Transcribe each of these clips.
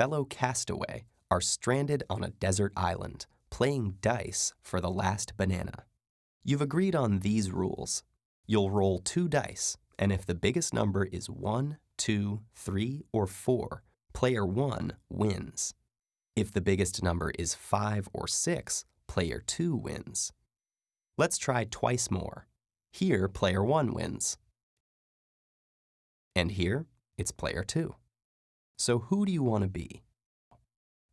fellow castaway are stranded on a desert island, playing dice for the last banana. You've agreed on these rules. You'll roll 2 dice, and if the biggest number is 1, 2, 3, or 4, player 1 wins. If the biggest number is 5 or 6, player 2 wins. Let's try twice more. Here, player 1 wins. And here, it's player 2. So who do you want to be?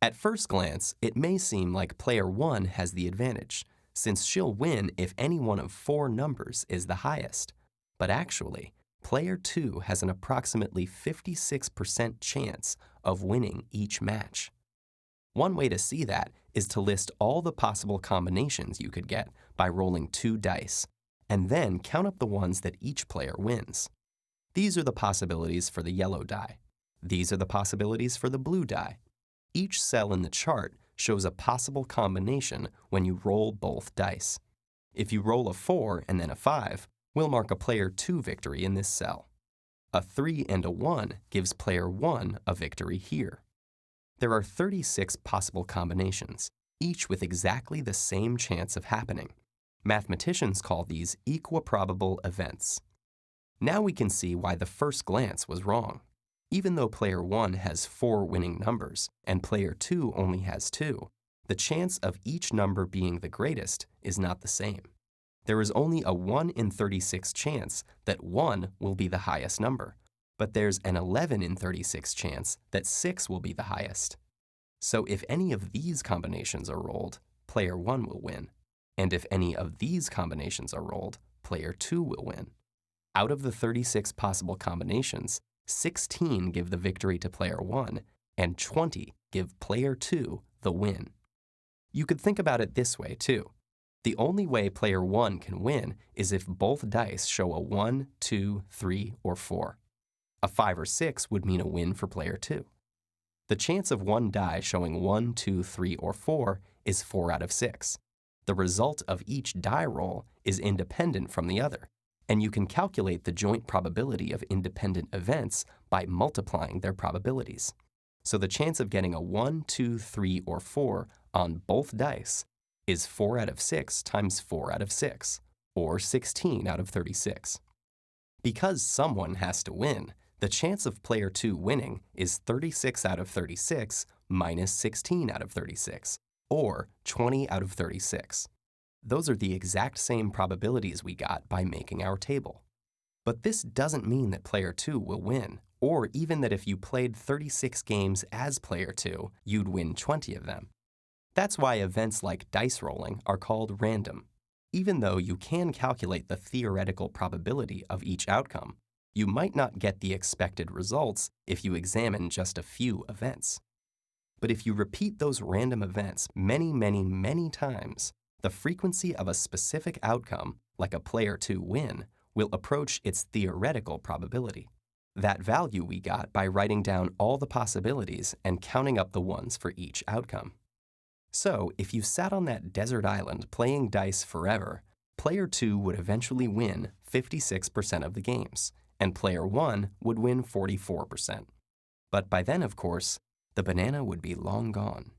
At first glance, it may seem like player 1 has the advantage, since she'll win if any one of 4 numbers is the highest. But actually, player 2 has an approximately 56% chance of winning each match. One way to see that is to list all the possible combinations you could get by rolling 2 dice, and then count up the ones that each player wins. These are the possibilities for the yellow die. These are the possibilities for the blue die. Each cell in the chart shows a possible combination when you roll both dice. If you roll a 4 and then a 5, we'll mark a player 2 victory in this cell. A 3 and a 1 gives player 1 a victory here. There are 36 possible combinations, each with exactly the same chance of happening. Mathematicians call these equiprobable events. Now we can see why the first glance was wrong. Even though player 1 has 4 winning numbers and player 2 only has 2, the chance of each number being the greatest is not the same. There is only a 1 in 36 chance that 1 will be the highest number, but there's an 11 in 36 chance that 6 will be the highest. So if any of these combinations are rolled, player 1 will win. And if any of these combinations are rolled, player 2 will win. Out of the 36 possible combinations, 16 give the victory to player 1, and 20 give player 2 the win. You could think about it this way, too. The only way player 1 can win is if both dice show a 1, 2, 3, or 4. A 5 or 6 would mean a win for player 2. The chance of one die showing 1, 2, 3, or 4 is 4 out of 6. The result of each die roll is independent from the other, and you can calculate the joint probability of independent events by multiplying their probabilities. So the chance of getting a 1, 2, 3, or 4 on both dice is 4 out of 6 times 4 out of 6, or 16 out of 36. Because someone has to win, the chance of player 2 winning is 36 out of 36 minus 16 out of 36, or 20 out of 36. Those are the exact same probabilities we got by making our table. But this doesn't mean that player 2 will win, or even that if you played 36 games as player 2, you'd win 20 of them. That's why events like dice rolling are called random. Even though you can calculate the theoretical probability of each outcome, you might not get the expected results if you examine just a few events. But if you repeat those random events many times, the frequency of a specific outcome, like a player 2 win, will approach its theoretical probability. That value we got by writing down all the possibilities and counting up the ones for each outcome. So, if you sat on that desert island playing dice forever, player 2 would eventually win 56% of the games, and player 1 would win 44%. But by then, of course, the banana would be long gone.